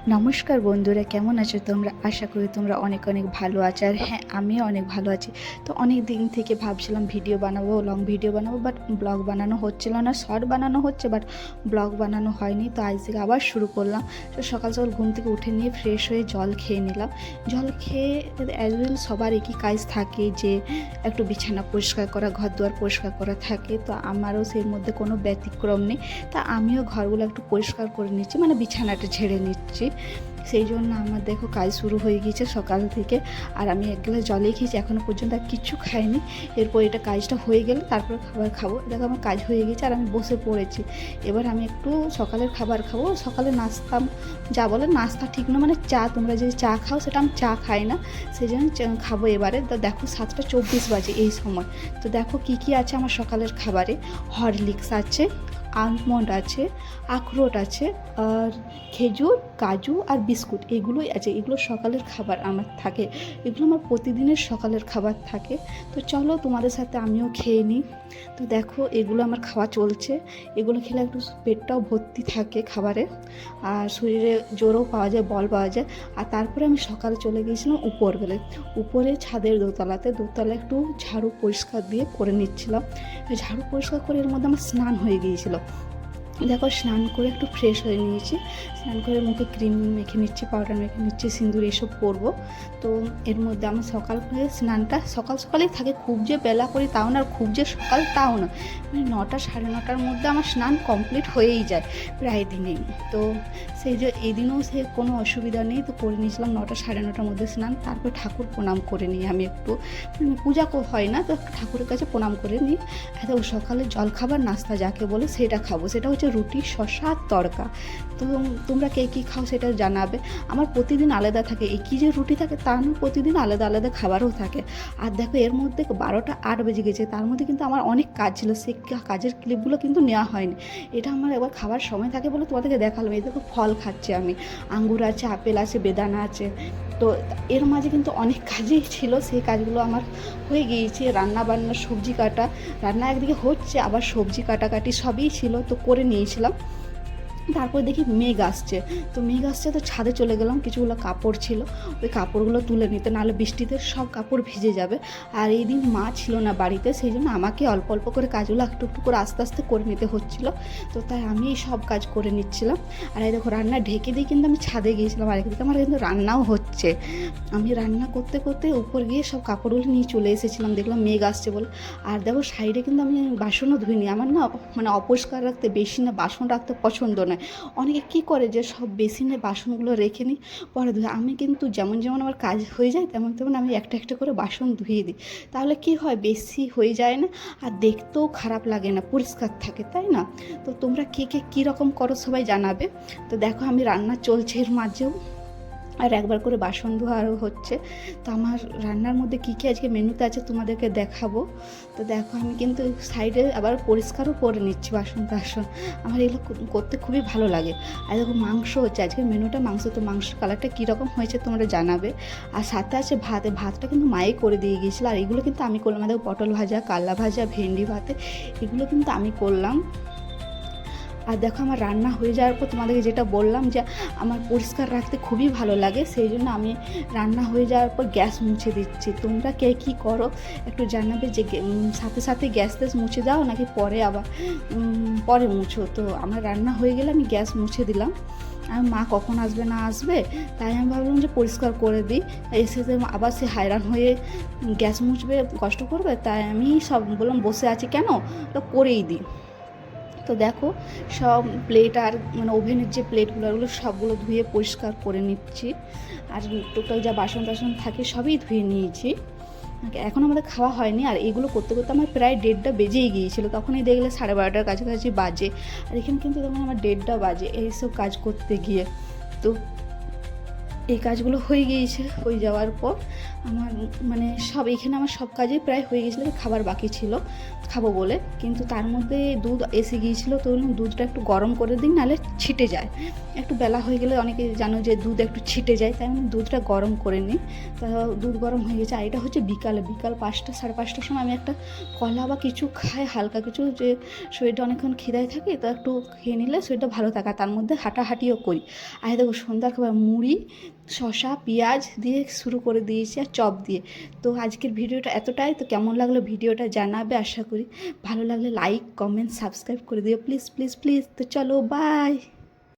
নমস্কার বন্ধুরা, কেমন আছো তোমরা? আশা করি তোমরা অনেক অনেক ভালো আছো। আর হ্যাঁ, আমিও অনেক ভালো আছি। তো অনেক দিন থেকে ভাবছিলাম ভিডিও বানাবো, লং ভিডিও বানাবো, বাট ব্লগ বানানো হচ্ছিল না। শর্ট বানানো হচ্ছে, বাট ব্লগ বানানো হয়নি। তো আজ থেকে আবার শুরু করলাম। তো সকাল সকাল ঘুম থেকে উঠে নিয়ে ফ্রেশ হয়ে জল খেয়ে নিলাম। জল খেয়ে অ্যাজ ওয়েল সবার একই কাজ থাকে, যে একটু বিছানা পরিষ্কার করা, ঘর দুয়ার পরিষ্কার করা থাকে। তো আমারও সেই মধ্যে কোনো ব্যতিক্রম নেই। তা আমিও ঘরগুলো একটু পরিষ্কার করে নিচ্ছি, মানে বিছানাটা ঝেড়ে নিচ্ছি। সেই জন্য আমার দেখো কাজ শুরু হয়ে গিয়েছে সকাল থেকে। আর আমি এক গ্লাস জলই খেয়েছি, এখনও পর্যন্ত আর কিচ্ছু খাইনি। এরপর এটা কাজটা হয়ে গেলে তারপর খাবার খাবো। দেখো আমার কাজ হয়ে গেছে আর আমি বসে পড়েছি। এবার আমি একটু সকালের খাবার খাবো। সকালে নাস্তা, যা বলে নাস্তা ঠিক না, মানে চা, তোমরা যে চা খাও সেটা আমি চা খাই না, সেই জন্য খাবো এবারে। তো দেখো 7টা 24 বাজে এই সময়। তো দেখো কী কী আছে আমার সকালের খাবারে। হরলিক্স আছে, আলমন্ড আছে, আখরোট আছে, আর খেজুর, কাজু আর বিস্কুট, এগুলোই আছে। এগুলো সকালের খাবার আমার থাকে, এগুলো আমার প্রতিদিনের সকালের খাবার থাকে। তো চলো তোমাদের সাথে আমিও খেয়ে নিই। তো দেখো এগুলো আমার খাওয়া চলছে। এগুলো খেলে একটু পেটটাও ভর্তি থাকে খাবারে, আর শরীরে জোরও পাওয়া যায়, বল পাওয়া যায়। আর তারপরে আমি সকালে চলে গিয়েছিলাম উপরবেলায়, উপরে ছাদের দোতলায় একটু ঝাড়ু পরিষ্কার দিয়ে করে নিচ্ছিলাম। ঝাড়ু পরিষ্কার করে এর মধ্যে আমার স্নান হয়ে গিয়েছিলো। দেখো স্নান করে একটু ফ্রেশ হয়ে নিয়েছি। স্নান করে মুখে ক্রিম মেখে নিচ্ছি, পাউডার মেখে নিচ্ছি, সিঁদুর এসব পরবো। তো এর মধ্যে আমার সকাল হয়ে স্নানটা সকাল সকালেই থাকে, খুব যে বেলা করি তাও না, আর খুব যে সকাল তাও না, মানে 9টা 9:30টার মধ্যে আমার স্নান কমপ্লিট হয়েই যায় প্রায় দিনেই। তো সেই যে এই দিনেও সে কোনো অসুবিধা নেই, তো করে নিয়েছিলাম 9টা 9:30টার মধ্যে স্নান। তারপর ঠাকুর প্রণাম করে নিই আমি একটু, পূজা হয় না তো, একটু ঠাকুরের কাছে প্রণাম করে নিই। এত সকালে জলখাবার নাস্তা যাকে বলে সেটা খাবো, সেটা হচ্ছে রুটি, শসা আর তড়কা। তো তোমরা কে কী খাও সেটা জানাবে। আমার প্রতিদিন আলাদা থাকে, একই যে রুটি থাকে তা না, প্রতিদিন আলাদা আলাদা খাবারও থাকে। আর দেখো এর মধ্যে 12টা 8 বেজে গেছে, তার মধ্যে কিন্তু আমার অনেক কাজ ছিল, সেই কাজের ক্লিপগুলো কিন্তু নেওয়া হয়নি। এটা আমার এবার খাবার সময় থাকে বলে তোমাদেরকে দেখালাম। এই দেখো ফল খাচ্ছি আমি, আঙ্গুর আছে, আপেল আছে, বেদানা আছে। তো এর মাঝে কিন্তু অনেক কাজই ছিল, সেই কাজগুলো আমার হয়ে গিয়েছে। রান্না বান্না, সবজি কাটা, রান্না একদিকে হচ্ছে, আবার সবজি কাটাকাটি সবই ছিল, তো করে নিয়েছিলাম। তারপর দেখি মেঘ আসছে, তো মেঘ আসছে তো ছাদে চলে গেলাম। কিছুগুলো কাপড় ছিল, ওই কাপড়গুলো তুলে নিতে, নাহলে বৃষ্টিতে সব কাপড় ভিজে যাবে। আর এই দিন মা ছিল না বাড়িতে, সেই জন্য আমাকে অল্প অল্প করে কাজগুলো একটু একটু করে আস্তে আস্তে করে নিতে হচ্ছিল। তো তাই আমি সব কাজ করে নিচ্ছিলাম। আর এই দেখো রান্না ঢেকে দিয়ে কিন্তু আমি ছাদে গিয়েছিলাম, আর একদিকে আমার কিন্তু রান্নাও হচ্ছে। আমি রান্না করতে করতে উপর গিয়ে সব কাপড়গুলো নিয়ে চলে এসেছিলাম, দেখলাম মেঘ আসছে বলে। আর দেখো সাইডে কিন্তু আমি বাসনও ধুইনি। আমার না, মানে অপরিষ্কার রাখতে, বেসিনে বাসন রাখতে পছন্দ নয়। অনেকে কী করে যে সব বেসিনে বাসনগুলো রেখে নিই, পরে ধুয়ে। আমি কিন্তু যেমন যেমন আমার কাজ হয়ে যায় তেমন তেমন আমি একটা একটা করে বাসন ধুয়ে দিই। তাহলে কি হয়, বেশি হয়ে যায় না, আর দেখতেও খারাপ লাগে না, পরিষ্কার থাকে, তাই না? তো তোমরা কে কে কীরকম করো সবাই জানাবে। তো দেখো আমি রান্না চলছে এর মাঝেও, আর একবার করে বাসন ধোয়া আরও হচ্ছে। তো আমার রান্নার মধ্যে কী কী আজকে মেনুতে আছে তোমাদেরকে দেখাবো। তো দেখো আমি কিন্তু সাইডে আবার পরিষ্কারও করে নিচ্ছি বাসন টাসন, আমার এগুলো করতে খুবই ভালো লাগে। আর দেখো মাংস হচ্ছে আজকের মেনুটা, মাংস। তো মাংসের কালারটা কীরকম হয়েছে তোমরা জানাবে। আর সাথে আছে ভাত, ভাতটা কিন্তু মায়ে করে দিয়ে গিয়েছিলো, আর এগুলো কিন্তু আমি করলাম। দেখো পটল ভাজা, কাল্লা ভাজা, ভেন্ডি ভাতে, এগুলো কিন্তু আমি করলাম। আর দেখো আমার রান্না হয়ে যাওয়ার পর তোমাদেরকে যেটা বললাম যে আমার পরিষ্কার রাখতে খুবই ভালো লাগে, সেই জন্য আমি রান্না হয়ে যাওয়ার পর গ্যাস মুছে দিচ্ছি। তোমরা কে কী করো একটু জানাবে, যে সাথে সাথে গ্যাস ট্যাস মুছে দাও নাকি পরে আবার পরে মুছো। তো আমার রান্না হয়ে গেলে আমি গ্যাস মুছে দিলাম। আর মা কখন আসবে না আসবে, তাই আমি ভাবলাম যে পরিষ্কার করে দিই। এসে আবার সে হায়রান হয়ে গ্যাস মুছবে, কষ্ট করবে, তাই আমি সব বললাম বসে আছি কেন, তো করেই দিই। তো দেখো সব প্লেট, আর মানে ওভেনের যে প্লেটগুলো, ওগুলো সবগুলো ধুয়ে পরিষ্কার করে নিচ্ছি। আর টুকটাক যা বাসন টাসন থাকে সবই ধুয়ে নিয়েছি। এখন আমাদের খাওয়া হয়নি, আর এগুলো করতে করতে আমার প্রায় 1:30টা বেজেই গিয়েছিলো। তখনই দেখলে 12:30টার কাছাকাছি বাজে। আর এখানে কিন্তু তখন আমার 1:30টা বাজে এইসব কাজ করতে গিয়ে। তো এই কাজগুলো হয়ে গিয়েছে। হয়ে যাওয়ার পর আমার মানে এখানে আমার সব কাজই প্রায় হয়ে গিয়েছিলো, খাবার বাকি ছিল খাবো বলে, কিন্তু তার মধ্যে দুধ এসে গিয়েছিলো। তো বললাম দুধটা একটু গরম করে দিই, নাহলে ছিটে যায়। একটু বেলা হয়ে গেলে অনেকে জানো যে দুধ একটু ছিটে যায়, তাই আমি দুধটা গরম করে নিই। তা দুধ গরম হয়ে গেছে। আর এটা হচ্ছে বিকাল 5টা 5:30টার সময় আমি একটা কলা বা কিছু খাই, হালকা কিছু, যে শরীরটা অনেকক্ষণ খিদায় থাকে, তো একটু খেয়ে নিলে শরীরটা ভালো থাকে। আর তার মধ্যে হাঁটাহাঁটিও করি। আর দেখো সন্ধ্যার খাবার মুড়ি, শসা, পেঁয়াজ দিয়ে শুরু করে দিয়েছি, আর চপ দিয়ে। তো আজকের ভিডিওটা এতটাই। তো কেমন লাগলো ভিডিওটা জানাবে, আশা করি ভালো লাগলে লাইক, কমেন্ট, সাবস্ক্রাইব করে দিও প্লিজ প্লিজ প্লিজ। তো চলো, বাই।